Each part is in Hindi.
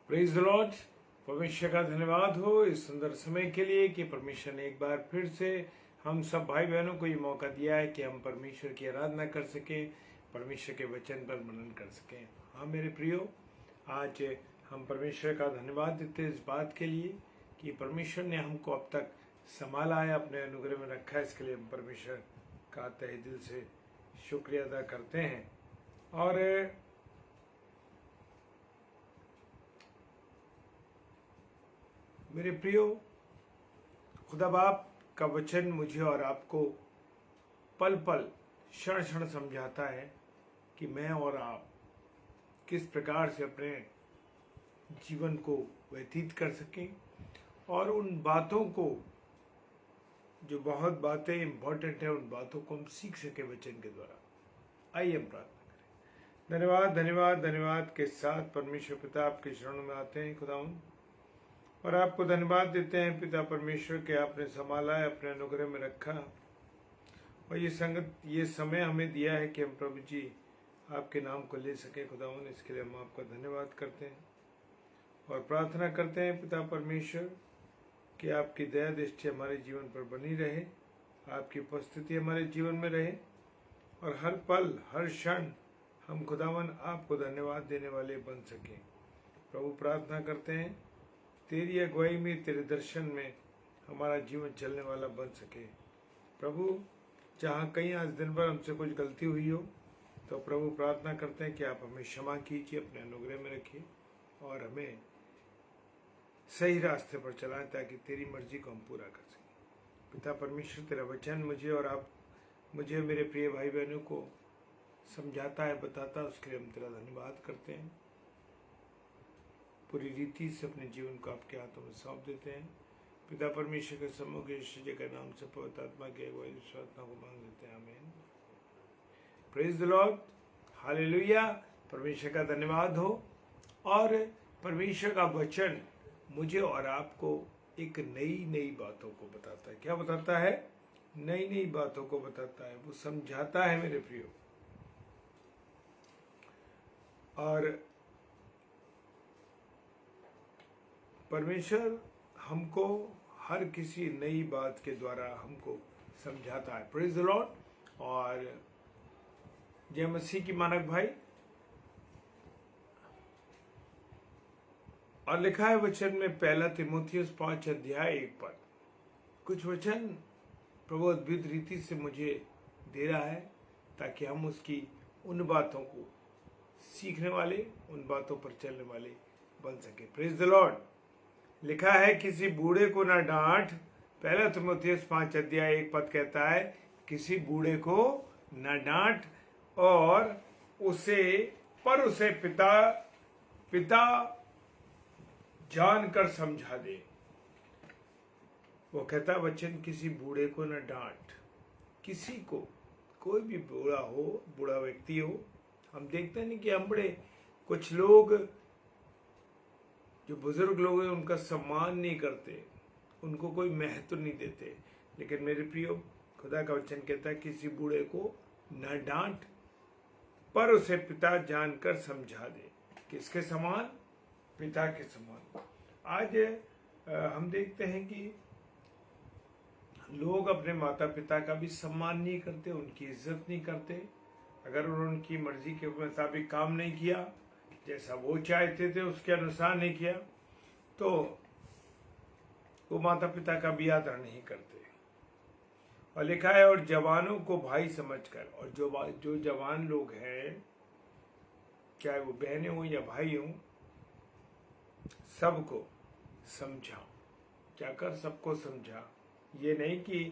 Praise the Lord. परमेश्वर का धन्यवाद हो इस सुंदर समय के लिए कि परमेश्वर ने एक बार फिर से हम सब भाई बहनों को ये मौका दिया है कि हम परमेश्वर की आराधना कर सकें, परमेश्वर के वचन पर मनन कर सकें। हाँ मेरे प्रियो, आज हम परमेश्वर का धन्यवाद देते हैं इस बात के लिए कि परमेश्वर ने हमको अब तक संभाला है, अपने अनुग्रह में रखा है। इसके लिए हम परमेश्वर का तहे दिल से शुक्रिया अदा करते हैं। और मेरे प्रियो, खुदा बाप का वचन मुझे और आपको पल पल क्षण क्षण समझाता है कि मैं और आप किस प्रकार से अपने जीवन को व्यतीत कर सकें और उन बातों को, जो बहुत बातें इंपॉर्टेंट है, उन बातों को हम सीख सके वचन के द्वारा। आइए हम प्रार्थना करें। धन्यवाद धन्यवाद धन्यवाद के साथ परमेश्वर पिता आपके चरणों में आते हैं खुदावंद, और आपको धन्यवाद देते हैं पिता परमेश्वर के आपने संभाला है, अपने अनुग्रह में रखा और ये समय हमें दिया है कि हम प्रभु जी आपके नाम को ले सके खुदावन। इसके लिए हम आपका धन्यवाद करते हैं और प्रार्थना करते हैं पिता परमेश्वर कि आपकी दया दृष्टि हमारे जीवन पर बनी रहे, आपकी उपस्थिति हमारे जीवन में रहे और हर पल हर क्षण हम खुदावन आपको धन्यवाद देने वाले बन सकें। प्रभु प्रार्थना करते हैं तेरी अगुवाई में, तेरे दर्शन में हमारा जीवन चलने वाला बन सके। प्रभु जहाँ कहीं आज दिन भर हमसे कुछ गलती हुई हो तो प्रभु प्रार्थना करते हैं कि आप हमें क्षमा कीजिए, अपने अनुग्रह में रखिए और हमें सही रास्ते पर चलाएं ताकि तेरी मर्जी को हम पूरा कर सकें। पिता परमेश्वर, तेरा वचन मुझे मेरे प्रिय भाई बहनों को समझाता है, बताता है, उसके लिए हम तेरा धन्यवाद करते हैं। पूरी रीति से अपने जीवन को आपके हाथों में सौंप देते हैं। पिता परमेश्वर के सम्मुख यीशु जी के नाम से पवित्र आत्मा की अगुवाई प्रार्थना को मांग लेते हैं, आमीन। Praise the Lord, hallelujah. परमेश्वर का धन्यवाद हो। और परमेश्वर का वचन मुझे और आपको एक नई बातों को बताता है। क्या बताता है? नई बातों को बताता है, वो समझाता है मेरे प्रियो। और परमेश्वर हमको हर किसी नई बात के द्वारा हमको समझाता है। Praise the Lord. और जय मसीह की मानक भाई। और लिखा है वचन में, पहला तीमुथियुस 5:1 कुछ वचन प्रभु अद्भुत रीति से मुझे दे रहा है ताकि हम उसकी उन बातों को सीखने वाले, उन बातों पर चलने वाले बन सके। Praise the Lord. लिखा है, किसी बूढ़े को ना डांट। पहला तीमुथियुस 5:1 कहता है, किसी बूढ़े को न डांट और उसे पिता जानकर समझा दे। वो कहता वचन, किसी बूढ़े को न डांट। किसी को, कोई भी बूढ़ा व्यक्ति हो, हम देखते हैं कि हम बड़े कुछ लोग जो बुजुर्ग लोग हैं उनका सम्मान नहीं करते, उनको कोई महत्व नहीं देते। लेकिन मेरे प्रियो, खुदा का वचन कहता है किसी बूढ़े को न डांट पर उसे पिता जानकर समझा दे। किसके समान? पिता के समान। आज हम देखते हैं कि लोग अपने माता पिता का भी सम्मान नहीं करते, उनकी इज्जत नहीं करते। अगर उन्होंने उनकी मर्जी के मुताबिक काम नहीं किया, जैसा वो चाहते थे उसके अनुसार नहीं किया, तो वो माता पिता का भी आदर नहीं करते। और लिखा है, और जवानों को भाई समझकर, और जो जवान लोग हैं, चाहे वो बहनें हों या भाई हों, सबको समझा। क्या कर? सबको समझा। ये नहीं कि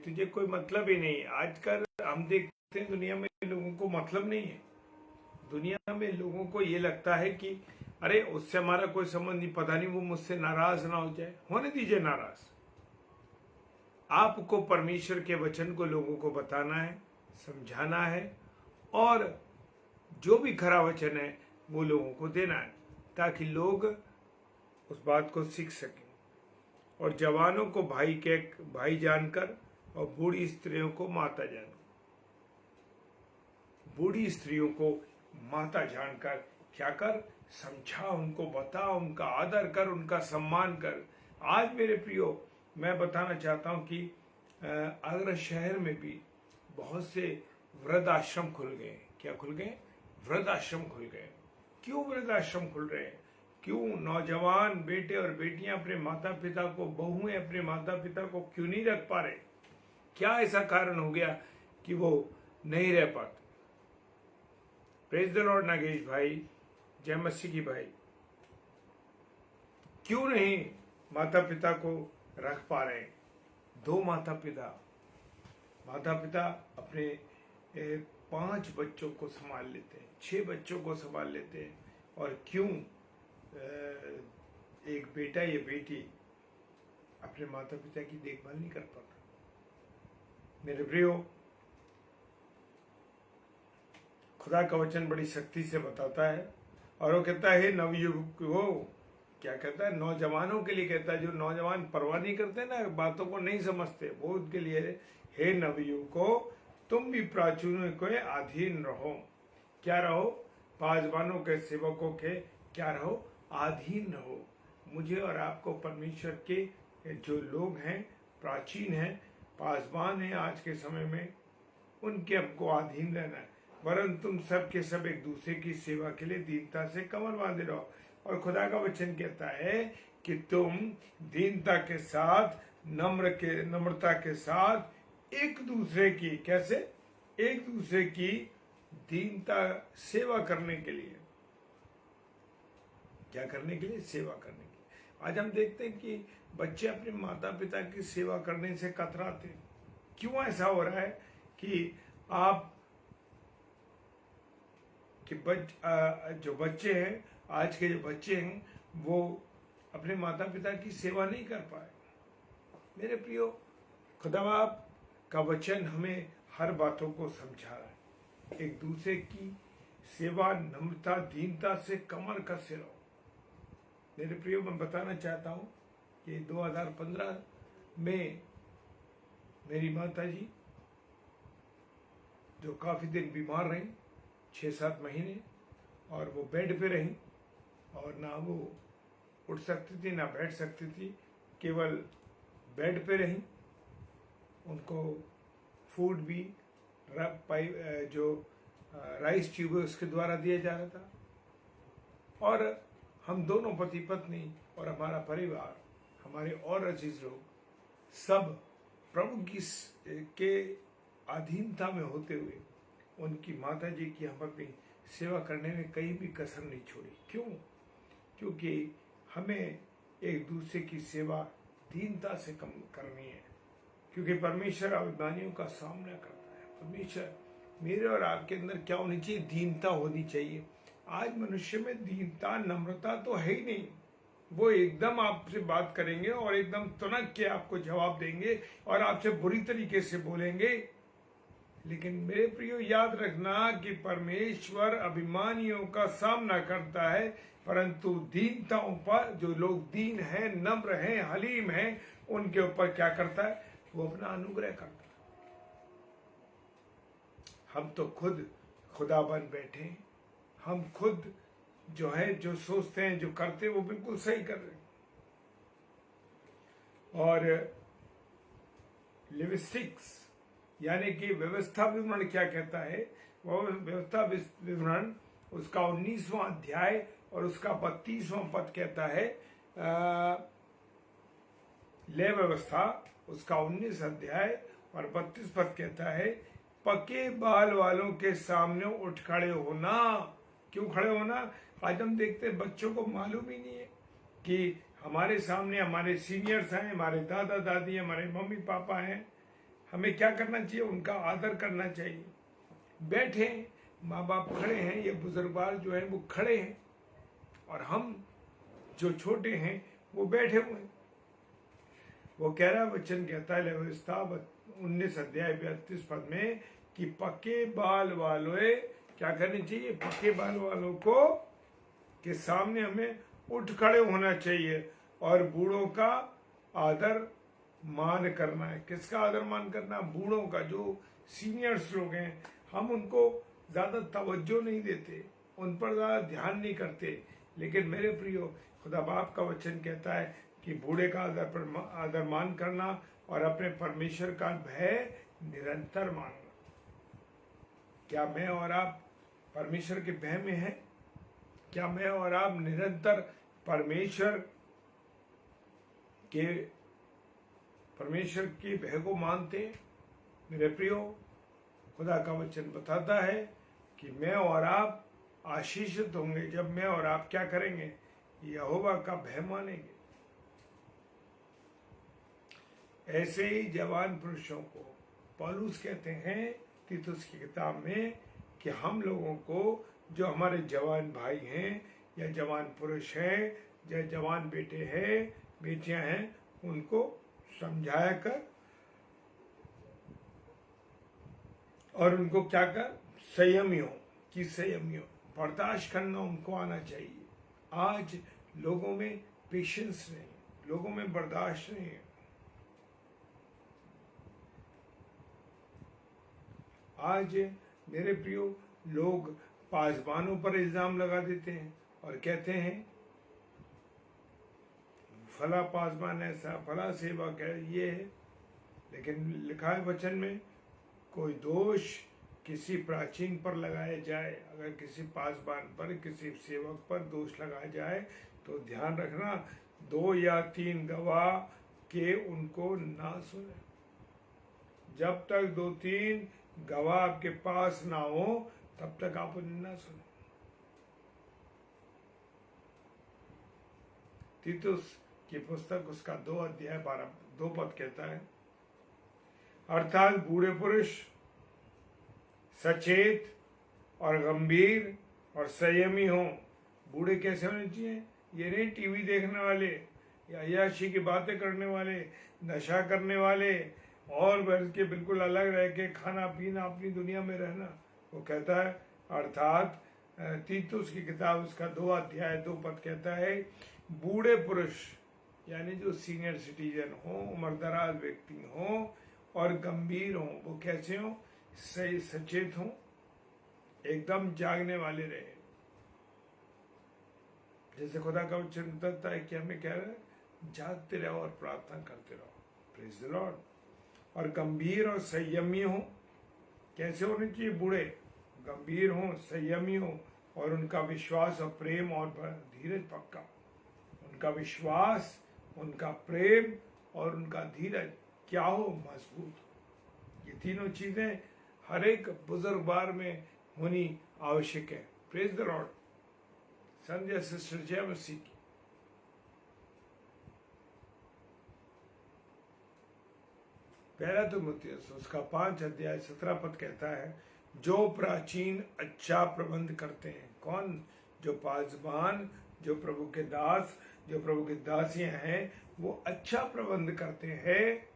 तुझे कोई मतलब ही नहीं। आजकल हम देखते हैं दुनिया में लोगों को मतलब नहीं है। दुनिया में लोगों को ये लगता है कि अरे उससे हमारा कोई संबंध नहीं, पता नहीं वो मुझसे नाराज ना हो जाए। होने दीजिए नाराज। आपको परमेश्वर के वचन को लोगों को बताना है, समझाना है और जो भी खरा वचन है वो लोगों को देना है ताकि लोग उस बात को सीख सकें। और जवानों को भाई जानकर और बूढ़ी स्त्रियों को माता जानकर, बूढ़ी स्त्रियों को माता जानकर क्या कर? समझा, उनको बता, उनका आदर कर, उनका सम्मान कर। आज मेरे प्रियो, मैं बताना चाहता हूं कि आगरा शहर में भी बहुत से वृद्ध आश्रम खुल गए। क्या खुल गए? वृद्ध आश्रम खुल गए। क्यों वृद्ध आश्रम खुल रहे हैं? क्यों नौजवान बेटे और बेटियां अपने माता पिता को, बहुएं अपने माता पिता को क्यों नहीं रख पा रहे? क्या ऐसा कारण हो गया कि वो नहीं रह पाते? प्रेज द लॉर्ड नागेश भाई, जय मसीह की भाई। क्यों नहीं माता पिता को रख पा रहे? दो माता पिता अपने 5 बच्चों को संभाल लेते हैं, 6 बच्चों को संभाल लेते हैं, और क्यों एक बेटा या बेटी अपने माता पिता की देखभाल नहीं कर पाता? मेरे प्रियो, खुदा का वचन बड़ी शक्ति से बताता है, और वो कहता है नवयुग को, क्या कहता है? नौजवानों के लिए कहता है, जो नौजवान परवाह नहीं करते ना, बातों को नहीं समझते, वो उनके लिए, हे नवयुग को, तुम भी प्राचीनों के अधीन रहो। क्या रहो? पासवानों के, सेवकों के क्या रहो? अधीन रहो। मुझे और आपको परमेश्वर के जो लोग हैं, प्राचीन हैं, पासवान हैं आज के समय में, उनके हमको अधीन रहना है। वरन तुम सब के सब एक दूसरे की सेवा के लिए दीनता से कमर बांधे रहो। और खुदा का वचन कहता है कि तुम दीनता के साथ, नम्रता के साथ एक दूसरे की, कैसे? एक दूसरे की दीनता सेवा करने के लिए। क्या करने के लिए? सेवा करने के लिए। आज हम देखते हैं कि बच्चे अपने माता पिता की सेवा करने से कतराते हैं। क्यों ऐसा हो रहा है कि आप जो बच्चे हैं, आज के जो बच्चे हैं, वो अपने माता पिता की सेवा नहीं कर पाए? मेरे प्रियो, खुदा बाप का वचन हमें हर बातों को समझा रहा है। एक दूसरे की सेवा, नम्रता, दीनता से कमर कसे रहो। मेरे प्रियो, मैं बताना चाहता हूं कि 2015 में मेरी माता जी, जो काफी दिन बीमार रही, 6-7 महीने, और वो बेड पे रही, और ना वो उठ सकती थी ना बैठ सकती थी, केवल बेड पे रही। उनको फूड भी जो राइस ट्यूब है उसके द्वारा दिया जा रहा था, और हम दोनों पति पत्नी और हमारा परिवार, हमारे और अजीज लोग, सब प्रभु की के अधीनता में होते हुए उनकी माता जी की हम अपनी सेवा करने में कहीं भी कसर नहीं छोड़ी। क्यों? क्योंकि हमें एक दूसरे की सेवा दीनता से कम करनी है, क्योंकि परमेश्वर अभिमानियों का सामना करता है। परमेश्वर, मेरे और आपके अंदर क्या होनी चाहिए? दीनता होनी चाहिए। आज मनुष्य में दीनता, नम्रता तो है ही नहीं। वो एकदम आपसे बात करेंगे और एकदम तुनक के आपको जवाब देंगे और आपसे बुरी तरीके से बोलेंगे। लेकिन मेरे प्रियो, याद रखना कि परमेश्वर अभिमानियों का सामना करता है, परंतु दीनताओं पर, जो लोग दीन हैं, नम्र हैं, हलीम हैं, उनके ऊपर क्या करता है? वो अपना अनुग्रह करता है। हम तो खुद खुदा बन बैठे हैं। हम खुद जो है, जो सोचते हैं, जो करते हैं, वो बिल्कुल सही कर रहे हैं। और लिविस्टिक्स यानी कि व्यवस्था विवरण क्या कहता है? वो व्यवस्था विवरण, उसका 19वां अध्याय और उसका 32वां पद कहता है, ले व्यवस्था, उसका 19 अध्याय और 32 पद कहता है, पके बाल वालों के सामने उठ खड़े होना। क्यों खड़े होना? आज हम देखते हैं बच्चों को मालूम ही नहीं है कि हमारे सामने हमारे सीनियर्स हैं, हमारे दादा दादी, हमारे मम्मी पापा हैं, हमें क्या करना चाहिए? उनका आदर करना चाहिए। बैठे, माँ बाप खड़े हैं, ये बुजुर्गवार जो है वो खड़े हैं, और हम जो छोटे हैं वो बैठे हुए हैं। वो कह रहा, वचन कहता है व्यवस्था 19 अध्याय 32 पद में कि पक्के बाल वालों क्या करनी चाहिए? पक्के बाल वालों को के सामने हमें उठ खड़े होना चाहिए, और बूढ़ों का आदर मान करना है। किसका आदर मान करना? बूढ़ों का। जो सीनियर्स लोग हैं, हम उनको ज्यादा तवज्जो नहीं देते, उन पर ज्यादा ध्यान नहीं करते, लेकिन मेरे प्रियो, खुदा बाप का वचन कहता है कि बूढ़े का आदर मान करना और अपने परमेश्वर का भय निरंतर मानना। क्या मैं और आप परमेश्वर के भय में हैं? क्या मैं और आप निरंतर परमेश्वर के भय को मानते हैं? मेरे प्रियो, खुदा का वचन बताता है कि मैं और आप आशीषित होंगे जब मैं और आप क्या करेंगे? यहोवा का भय मानेंगे। ऐसे ही जवान पुरुषों को पौलुस कहते हैं तीतुस की किताब में कि हम लोगों को, जो हमारे जवान भाई हैं या जवान पुरुष हैं या जवान बेटे हैं, बेटियां हैं, उनको समझाया कर और उनको क्या कर, संयमियों बर्दाश्त करना उनको आना चाहिए। आज लोगों में पेशेंस नहीं, लोगों में बर्दाश्त नहीं है। आज मेरे प्रियो, लोग पासबानों पर इल्जाम लगा देते हैं और कहते हैं फला पासबान ऐसा, फला सेवक है, ये है। लेकिन लिखा है वचन में, कोई दोष किसी प्राचीन पर लगाया जाए, अगर किसी पासबान पर, किसी सेवक पर दोष लगाया जाए तो ध्यान रखना, 2 या 3 गवाह के उनको ना सुने। जब तक 2-3 गवाह आपके पास ना हो तब तक आप उन्हें ना सुने। तीतुस की पुस्तक उसका 2 अध्याय 2 पद कहता है, अर्थात बूढ़े पुरुष सचेत और गंभीर और संयमी हो। बूढ़े कैसे होने चाहिए? ये नहीं टीवी देखने वाले या अय्याशी की बातें करने वाले, नशा करने वाले और वर्ग के बिल्कुल अलग रह के खाना पीना अपनी दुनिया में रहना। वो कहता है, अर्थात तीतुस की किताब उसका 2 अध्याय 2 पद कहता है, बूढ़े पुरुष यानी जो सीनियर सिटीजन हो, उम्रदराज व्यक्ति हो और गंभीर हो। वो कैसे हो? सही सचेत हो, एकदम जागने वाले रहे। जैसे खुदा का वचन बताता है कि हमें कह रहा है, जागते रहो और प्रार्थना करते रहो। Praise the Lord. और गंभीर और संयमी हो। कैसे होने चाहिए बूढ़े? गंभीर हो, संयमी हो और उनका विश्वास और प्रेम और धीरज पक्का। उनका विश्वास, उनका प्रेम और उनका धीरज क्या हो? मजबूत। ये तीनों चीजें हर एक बुजुर्गवार में होनी आवश्यक है। Praise the Lord. Sanjay sister जय मसीह की। पहला तीमुथियुस उसका 5 अध्याय 17 पद कहता है, जो प्राचीन अच्छा प्रबंध करते हैं। कौन? जो पासबान, जो प्रभु के दास, जो प्रभु की दासियां हैं, वो अच्छा प्रबंध करते हैं।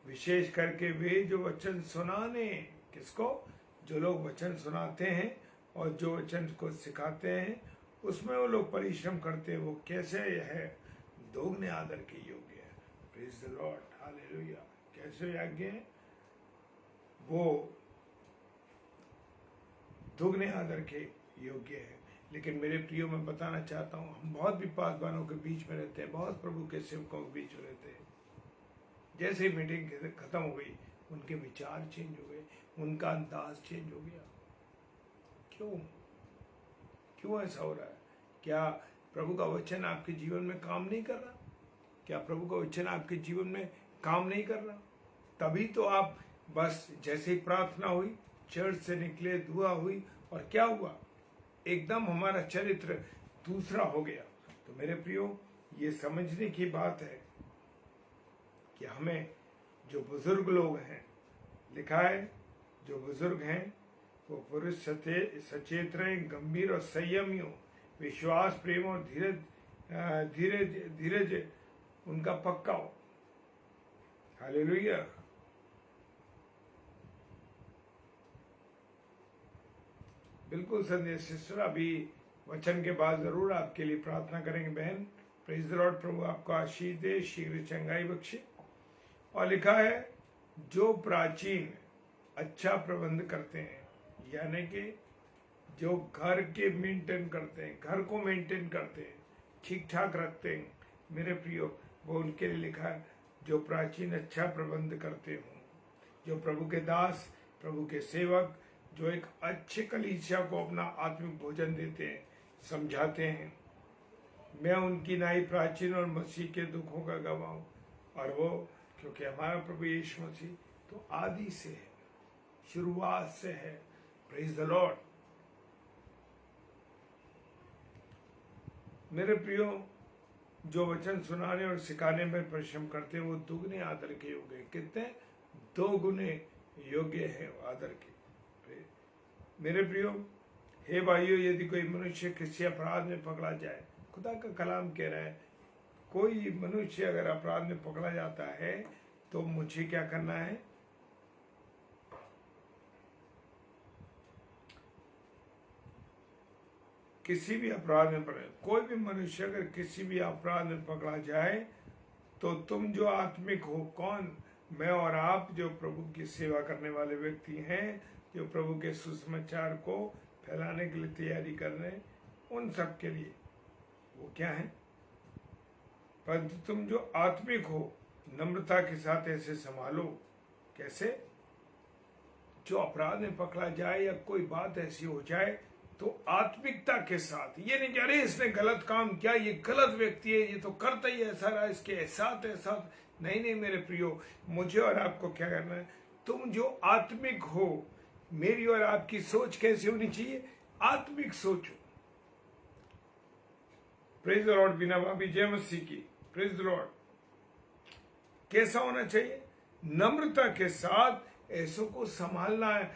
विशेष करके वे जो वचन सुनाने, किसको? जो लोग वचन सुनाते हैं और जो वचन को सिखाते हैं, उसमें वो लोग परिश्रम करते हैं। वो कैसे है? दोगुने आदर के योग्य है। Praise the Lord, hallelujah. कैसे योग्य है? वो दोगुने आदर के योग्य है। लेकिन मेरे प्रियो, मैं बताना चाहता हूँ, हम बहुत भी पासबानों के बीच में रहते हैं, बहुत प्रभु के सेवकों के बीच में रहते हैं। जैसे ही मीटिंग खत्म हो गई, उनके विचार चेंज हो गए, उनका अंदाज चेंज हो गया। क्यों ऐसा हो रहा है? क्या प्रभु का वचन आपके जीवन में काम नहीं कर रहा? क्या प्रभु का वचन आपके जीवन में काम नहीं कर रहा? तभी तो आप बस जैसे ही प्रार्थना हुई, चर्च से निकले, दुआ हुई और क्या हुआ? एकदम हमारा चरित्र दूसरा हो गया। तो मेरे प्रियो, ये समझने की बात है कि हमें जो बुजुर्ग लोग हैं, लिखा है जो बुजुर्ग हैं वो पुरुष सचेत रहे, गंभीर और संयमी हो, विश्वास, प्रेम और धीरज उनका पक्का हो। हालेलुया। बिल्कुल संजय सिस्टर, अभी वचन के बाद जरूर आपके लिए प्रार्थना करेंगे बहन। Praise the Lord. प्रभु आपको आशीष दे, शीघ्र चंगाई बख्शे। और लिखा है, जो प्राचीन अच्छा प्रबंध करते हैं, यानी कि जो घर के मेंटेन करते हैं, घर को मेंटेन करते हैं, ठीक ठाक रखते हैं, मेरे प्रियो, वो उनके लिए लिखा है जो प्राचीन अच्छा प्रबंध करते हों, जो प्रभु के दास, प्रभु के सेवक, जो एक अच्छे कलीसिया को अपना आत्मिक भोजन देते हैं, समझाते हैं। मैं उनकी नाई प्राचीन और मसीह के दुखों का गवाह हूं, और वो क्योंकि हमारा प्रभु यीशु मसीह तो आदि से है, शुरुआत से है। Praise the Lord. मेरे प्रियो, जो वचन सुनाने और सिखाने में परिश्रम करते हैं वो दुगने आदर के योग्य हैं। कितने? 2 गुने योग्य है आदर के। मेरे प्रियो, हे भाइयों, यदि कोई मनुष्य किसी अपराध में पकड़ा जाए, खुदा का कलाम कह रहा है कोई मनुष्य अगर अपराध में पकड़ा जाता है तो मुझे क्या करना है? किसी भी अपराध में पकड़े, कोई भी मनुष्य अगर किसी भी अपराध में पकड़ा जाए तो तुम जो आत्मिक हो, कौन? मैं और आप जो प्रभु की सेवा करने वाले व्यक्ति हैं, जो प्रभु के सुसमाचार को फैलाने के लिए तैयारी कर रहे हैं, उन सब के लिए वो क्या है? परंतु तुम जो आत्मिक हो, नम्रता के साथ ऐसे संभालो। कैसे? जो अपराध में पकड़ा जाए या कोई बात ऐसी हो जाए तो आत्मिकता के साथ, ये नहीं कि अरे इसने गलत काम किया, ये गलत व्यक्ति है, ये तो करता ही ऐसा रहा, इसके एहसास एहसास। नहीं मेरे प्रियो, मुझे और आपको क्या करना है? तुम जो आत्मिक हो, मेरी और आपकी सोच कैसी होनी चाहिए? आत्मिक सोचो। Praise the Lord. बिना भाभी जय मसीह की। Praise the Lord. कैसा होना चाहिए? नम्रता के साथ ऐसों को संभालना है,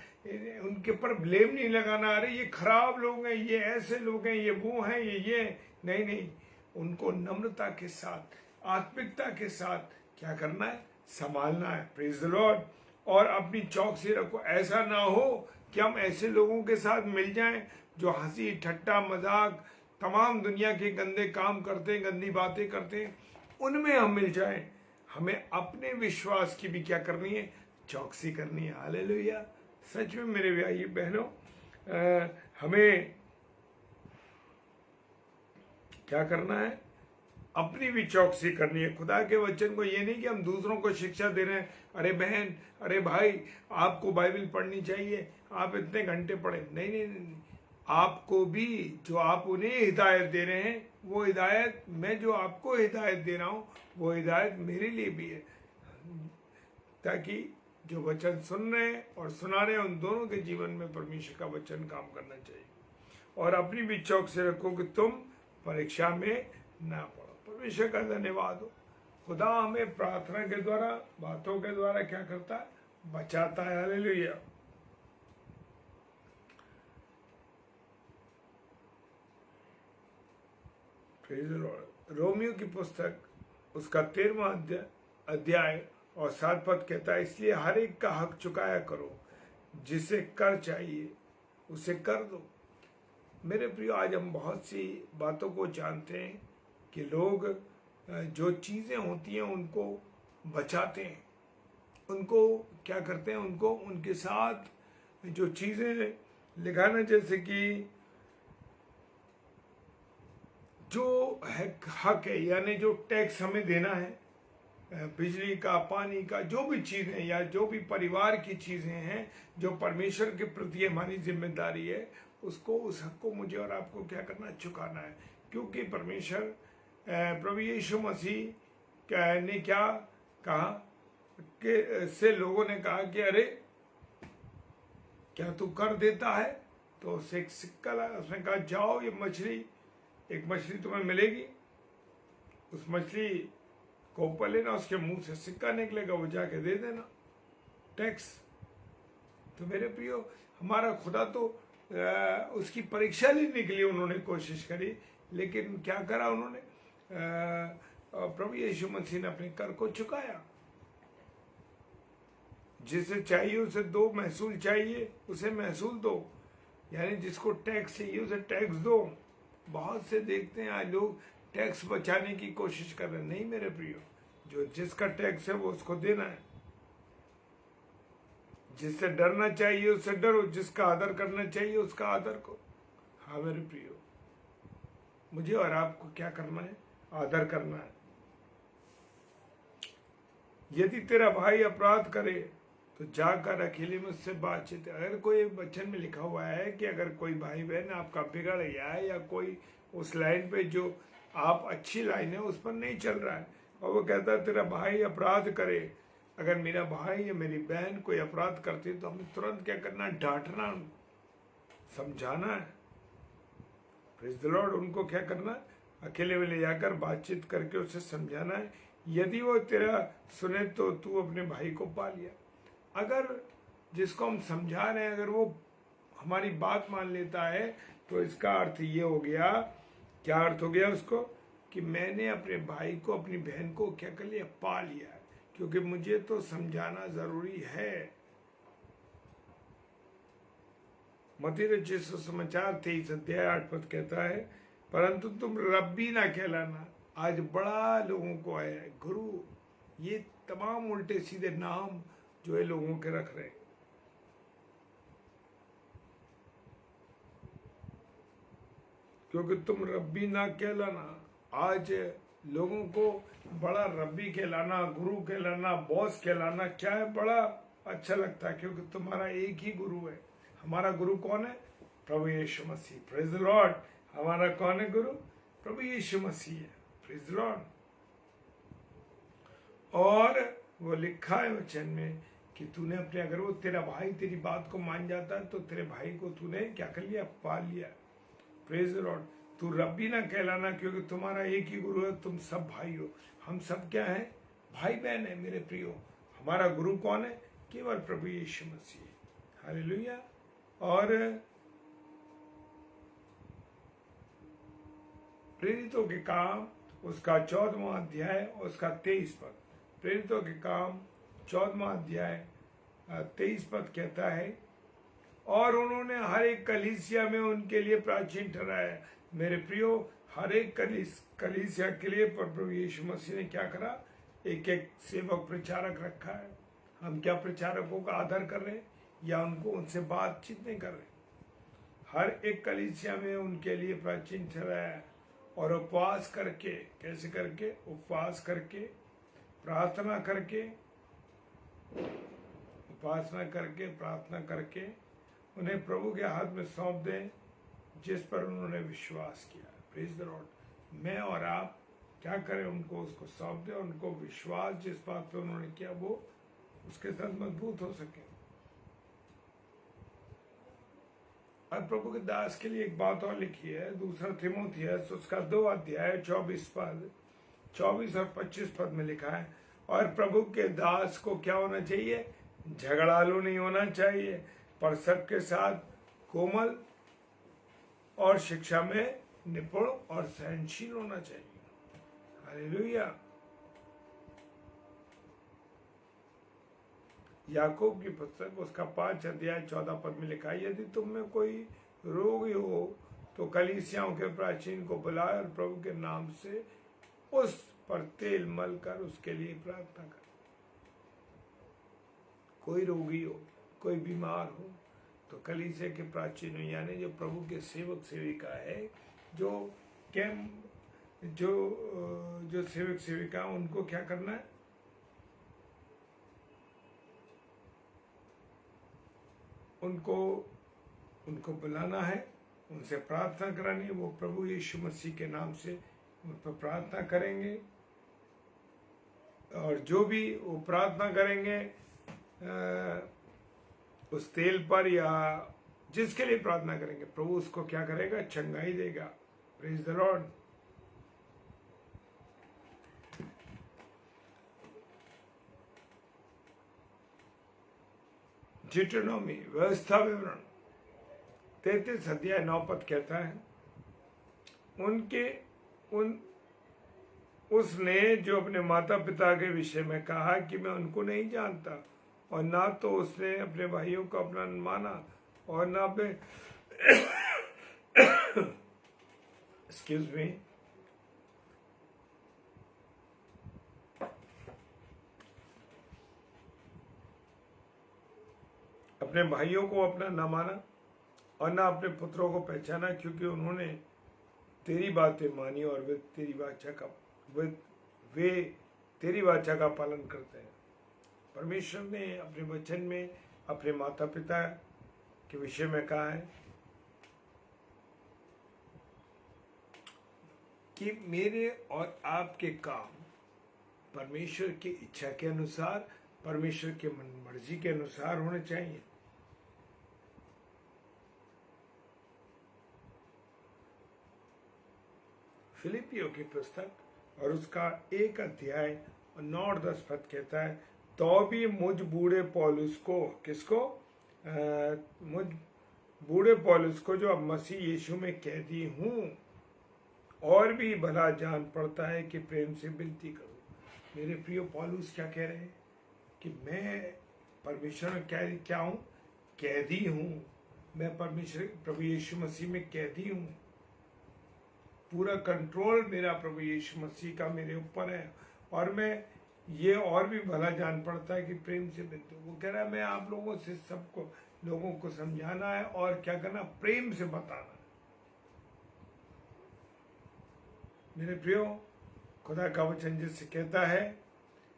उनके ऊपर ब्लेम नहीं लगाना, अरे ये खराब लोग हैं, ये ऐसे लोग हैं, ये वो हैं, ये नहीं, उनको नम्रता के साथ, आत्मिकता के साथ क्या करना है? संभालना है। Praise the Lord. और अपनी चौकसी रखो। ऐसा ना हो कि हम ऐसे लोगों के साथ मिल जाएं जो हंसी ठट्टा मजाक तमाम दुनिया के गंदे काम करते हैं, गंदी बातें करते हैं, उनमें हम मिल जाएं। हमें अपने विश्वास की भी क्या करनी है? चौकसी करनी है। हालेलुया। सच में मेरे भाई बहनों, हमें क्या करना है? अपनी भी चौकसी करनी है। खुदा के वचन को ये नहीं कि हम दूसरों को शिक्षा दे रहे हैं, अरे बहन, अरे भाई, आपको बाइबल पढ़नी चाहिए, आप इतने घंटे पढ़े। नहीं, आपको भी जो आप उन्हें हिदायत दे रहे हैं, वो हिदायत, मैं जो आपको हिदायत दे रहा हूं, वो हिदायत मेरे लिए भी है, ताकि जो वचन सुन रहे हैं और सुना रहे हैं उन दोनों के जीवन में परमेश्वर का वचन काम करना चाहिए। और अपनी भी चौकसी रखो कि तुम परीक्षा में ना पड़ो। परमेश्वर का धन्यवाद हो। खुदा हमें प्रार्थना के द्वारा, बातों के द्वारा क्या करता है? बचाता है। Hallelujah. Praise the Lord. Romeo की पुस्तक, उसका 13वां अध्याय और 7 पद कहता है, इसलिए हर एक का हक चुकाया करो, जिसे कर चाहिए उसे कर दो। मेरे प्रियो, आज हम बहुत सी बातों को जानते हैं कि लोग जो चीज़ें होती हैं उनको बचाते हैं, उनको क्या करते हैं? उनको उनके साथ जो चीज़ें लिखाना, जैसे कि जो है हक है, यानी जो टैक्स हमें देना है, बिजली का, पानी का, जो भी चीज़ें या जो भी परिवार की चीज़ें हैं, जो परमेश्वर के प्रति हमारी जिम्मेदारी है, उसको, उस हक को मुझे और आपको क्या करना? चुकाना है। क्योंकि परमेश्वर, प्रभु यीशु मसीह ने क्या कहा कि से लोगों ने कहा कि अरे क्या तू कर देता है? तो उससे एक सिक्का लाया, उसने कहा जाओ, ये मछली, एक मछली तुम्हें मिलेगी, उस मछली को ऊपर लेना, उसके मुंह से सिक्का निकलेगा, वो जाके दे देना, टैक्स। तो मेरे प्रियो, हमारा खुदा तो उसकी परीक्षा लेने के लिए उन्होंने कोशिश करी, लेकिन क्या करा उन्होंने? प्रभु यीशु मसीह ने अपने कर को चुकाया। जिसे चाहिए उसे दो, महसूल चाहिए उसे महसूल दो, यानी जिसको टैक्स चाहिए उसे टैक्स दो। बहुत से देखते हैं आज लोग टैक्स बचाने की कोशिश कर रहे हैं। नहीं मेरे प्रियो, जो जिसका टैक्स है वो उसको देना है। जिससे डरना चाहिए उससे डरो, जिसका आदर करना चाहिए उसका आदर करो। हाँ मेरे प्रियो, मुझे और आपको क्या करना है? आदर करना है। यदि तेरा भाई अपराध करे तो जाकर अकेले में उससे बातचीत। अगर कोई वचन में लिखा हुआ है कि अगर कोई भाई बहन आपका बिगड़ गया है या कोई उस लाइन पे जो आप अच्छी लाइन है उस पर नहीं चल रहा है और वो कहता है तेरा भाई अपराध करे, अगर मेरा भाई या मेरी बहन कोई अपराध करती है तो हमें तुरंत क्या करना? डांटना, समझाना है। Praise the Lord. उनको क्या करना? अकेले में ले जाकर बातचीत करके उसे समझाना है। यदि वो तेरा सुने तो तू अपने भाई को पा लिया। अगर जिसको हम समझा रहे हैं अगर वो हमारी बात मान लेता है तो इसका अर्थ ये हो गया, क्या अर्थ हो गया उसको? कि मैंने अपने भाई को अपनी बहन को क्या कर लिया? पा लिया है, क्योंकि मुझे तो समझाना जरूरी है। मत्ती रचित सुसमाचार 23 अध्याय 8 पद कहता है, परंतु तुम रब्बी ना कहलाना। आज बड़ा लोगों को आया है गुरु, ये तमाम उल्टे सीधे नाम जो है लोगों के रख रहे हैं। क्योंकि तुम रब्बी ना कहलाना। आज लोगों को बड़ा रब्बी कहलाना, गुरु कहलाना, बॉस कहलाना क्या है? बड़ा अच्छा लगता है, क्योंकि तुम्हारा एक ही गुरु है। हमारा गुरु कौन है? प्रभु यीशु मसीह। Praise the Lord. हमारा कौन है गुरु? प्रभु यीशु मसीह है। Praise the Lord. और वो लिखा है वचन में कि तूने अपने, अगर वो तेरा भाई तेरी बात को मान जाता है तो तेरे भाई को तूने क्या कर लिया? पा लिया। Praise the Lord. तू रब्बी ना कहलाना, क्योंकि तुम्हारा एक ही गुरु है, तुम सब भाई हो। हम सब क्या है? भाई बहन है मेरे प्रियो। हमारा गुरु कौन है? केवल प्रभु यीशु मसीह। हालेलुया। और प्रेरितों के काम उसका 14वां अध्याय उसका 23 पद। प्रेरितों के काम 14वां अध्याय 23 पद कहता है, और उन्होंने हर एक कलीसिया में उनके लिए प्राचीन ठहराया। मेरे प्रियो, हर एक कलीसिया के लिए प्रभु यीशु मसीह ने क्या करा? एक एक सेवक प्रचारक रखा है। हम क्या प्रचारकों का आदर कर रहे हैं या उनको उनसे बातचीत नहीं कर रहे? हर एक कलीसिया में उनके लिए प्राचीन ठहराया और उपवास करके, कैसे करके? उपवास करके, प्रार्थना करके, उपासना करके, प्रार्थना करके उन्हें प्रभु के हाथ में सौंप दें जिस पर उन्होंने विश्वास किया। Praise the Lord. मैं और आप क्या करें? उनको उसको सौंप दें, उनको विश्वास जिस बात पे उन्होंने किया वो उसके साथ मजबूत हो सके। और प्रभु के दास के लिए एक बात और लिखी है, दूसरा तीमुथियुस उसका 2 अध्याय 24 पद, 24 और 25 पद में लिखा है, और प्रभु के दास को क्या होना चाहिए? झगड़ालू नहीं होना चाहिए, पर सबके साथ कोमल और शिक्षा में निपुण और सहनशील होना चाहिए। हालेलुया। याकूब की पुस्तक उसका 5 अध्याय 14 पद में लिखा है, यदि तुम में कोई रोगी हो तो कलीसियाओं के प्राचीन को बुलाए और प्रभु के नाम से उस पर तेल मल कर उसके लिए प्रार्थना कर। कोई रोगी हो, कोई बीमार हो तो कलीसिया के प्राचीन यानी जो प्रभु के सेवक सेविका है, जो सेवक सेविका, उनको क्या करना है? उनको बुलाना है, उनसे प्रार्थना करानी है। वो प्रभु यीशु मसीह के नाम से उन पर प्रार्थना करेंगे, और जो भी वो प्रार्थना करेंगे उस तेल पर या जिसके लिए प्रार्थना करेंगे, प्रभु उसको क्या करेगा? चंगाई देगा। Praise the Lord. डिट्रोनॉमी व्यवस्था विवरण 33 अध्याय 9 पद कहता है, उसने जो अपने माता पिता के विषय में कहा कि मैं उनको नहीं जानता, और ना तो उसने अपने भाइयों को अपना माना और ना अपने एक्सक्यूज मी, अपने भाइयों को अपना न माना और ना अपने पुत्रों को पहचाना, क्योंकि उन्होंने तेरी बातें मानी और वे तेरी वाचा का पालन करते हैं। परमेश्वर ने अपने वचन में अपने माता पिता के विषय में कहा है कि मेरे और आपके काम परमेश्वर की इच्छा के अनुसार, परमेश्वर के मन मर्जी के अनुसार होने चाहिए। फिलिपियों की पुस्तक और उसका 1 अध्याय 9 और 10 पद कहता है, तो भी मुझ बूढ़े पौलुस को, किसको? मुझ बूढ़े पौलुस को, जो अब मसीह यीशु में कैदी हूं, और भी भला जान पड़ता है कि प्रेम से विनती करूं। मेरे प्रिय पौलुस क्या कह रहे हैं कि मैं परमेश्वर में क्या हूं? कैदी हूं। मैं परमेश्वर प्रभु यीशु मसीह में कैदी हूं। पूरा कंट्रोल मेरा प्रभु यीशु मसीह का मेरे ऊपर है, और मैं ये और भी भला जान पड़ता है कि प्रेम से विनती। वो कह रहा है मैं आप लोगों से सबको लोगों को समझाना है और क्या करना? प्रेम से बताना। मेरे प्रियो, खुदा का वचन जिससे कहता है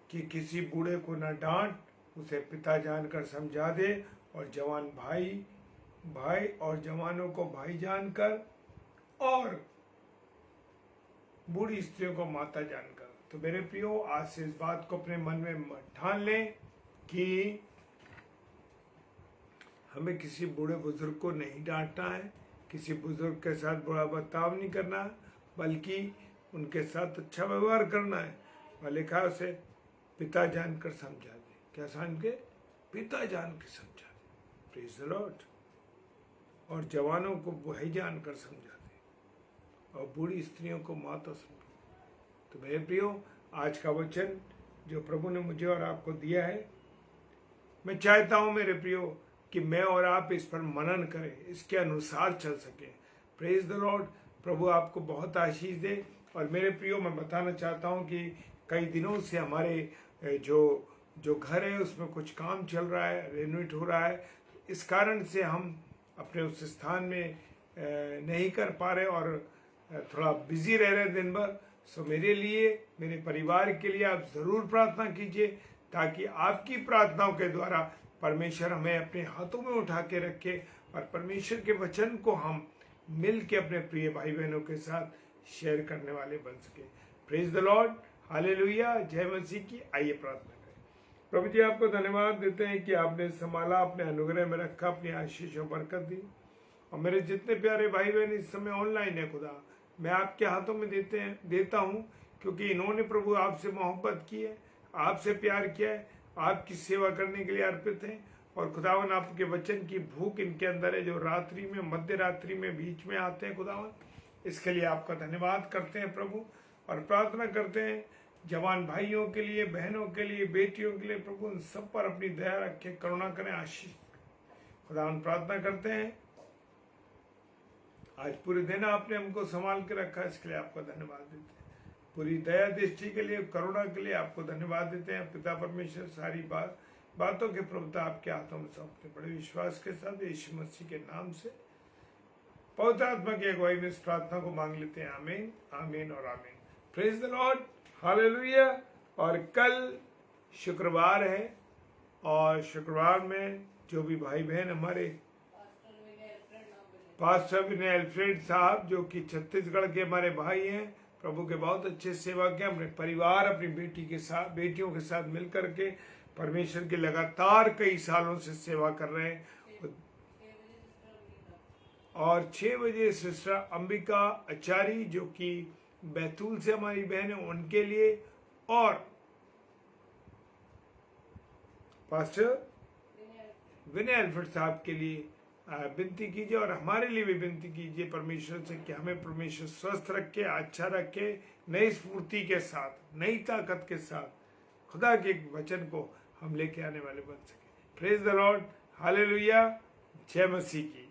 कि किसी बूढ़े को न डांट, उसे पिता जानकर समझा दे, और जवान भाई और जवानों को भाई जानकर, और बूढ़ी स्त्रियों को माता जानकर। तो मेरे प्रियो, आज से इस बात को अपने मन में ठान लें कि हमें किसी बूढ़े बुजुर्ग को नहीं डांटना है, किसी बुजुर्ग के साथ बुरा बर्ताव नहीं करना, बल्कि उनके साथ अच्छा व्यवहार करना है। और लिखा उसे पिता जानकर समझा दे। क्या समझ के? पिता जान के समझा दे। Praise the Lord. और जवानों को भाई जानकर समझा दे, और बूढ़ी स्त्रियों को माता समझा। तो मेरे प्रियो, आज का वचन जो प्रभु ने मुझे और आपको दिया है, मैं चाहता हूं मेरे प्रियो कि मैं और आप इस पर मनन करें, इसके अनुसार चल सके। Praise the Lord. प्रभु आपको बहुत आशीष दे। और मेरे प्रियो, मैं बताना चाहता हूं कि कई दिनों से हमारे जो घर है उसमें कुछ काम चल रहा है, रेनोवेट हो रहा है। इस कारण से हम अपने उस स्थान में नहीं कर पा रहे और थोड़ा बिजी रह रहे दिन भर। सो मेरे लिए, मेरे परिवार के लिए आप ज़रूर प्रार्थना कीजिए, ताकि आपकी प्रार्थनाओं के द्वारा परमेश्वर हमें अपने हाथों में उठा के रखे, और परमेश्वर के वचन को हम मिल के अपने प्रिय भाई बहनों के साथ शेयर करने वाले बन सके। Praise the Lord. हालेलुया। जय मसीह की। आइए प्रार्थना करें। प्रभु जी, आपको धन्यवाद देते हैं कि आपने संभाला, अपने अनुग्रह में रखा, अपनी आशीष और बरकत दी। और मेरे जितने प्यारे भाई बहन इस समय ऑनलाइन है, खुदा मैं आपके हाथों में देता हूँ, क्योंकि इन्होंने प्रभु आपसे मोहब्बत की है, आपसे प्यार किया है, आपकी सेवा करने के लिए अर्पित हैं। और खुदावन, आपके वचन की भूख इनके अंदर है, जो रात्रि में, मध्य रात्रि में बीच में आते हैं। खुदावन, इसके लिए आपका धन्यवाद करते हैं प्रभु, और प्रार्थना करते हैं जवान भाइयों के लिए, बहनों के लिए, बेटियों के लिए। प्रभु उन सब पर अपनी दया रखें, करुणा करें, आशीष। खुदावन, प्रार्थना करते हैं आज पूरे दिन आपने हमको संभाल के रखा, इसके लिए आपका धन्यवाद देते हैं। पूरी दया दृष्टि के लिए, करुणा के लिए आपको धन्यवाद देते हैं। पिता परमेश्वर, सारी बातों के प्रभुता आपके हाथों में सौंपते बड़े विश्वास के साथ यीशु मसीह के नाम से पवित्र आत्मा की अगुवाई में इस प्रार्थना को मांग लेते हैं। आमीन, आमीन और आमीन। Praise the Lord. हालेलुया। और कल शुक्रवार है, और शुक्रवार में जो भी भाई बहन हमारे पास्टर विनय एल्फ्रेड साहब, जो कि छत्तीसगढ़ के हमारे भाई हैं, प्रभु के बहुत अच्छे सेवक हैं, अपने परिवार, अपनी बेटियों के साथ मिलकर के परमेश्वर की लगातार कई सालों से सेवा कर रहे हैं। और 6 बजे सिस्टर अंबिका आचार्य, जो कि बैतूल से हमारी बहन है, उनके लिए, और पास्टर विनय एल्फ्रेड साहब के लिए विनती कीजिए, और हमारे लिए भी विनती कीजिए परमेश्वर से कि हमें परमेश्वर स्वस्थ रखे, अच्छा रखे, नई स्फूर्ति के साथ, नई ताकत के साथ खुदा के वचन को हम लेके आने वाले बन सके। Praise the Lord. हालेलुया। जय मसीह की।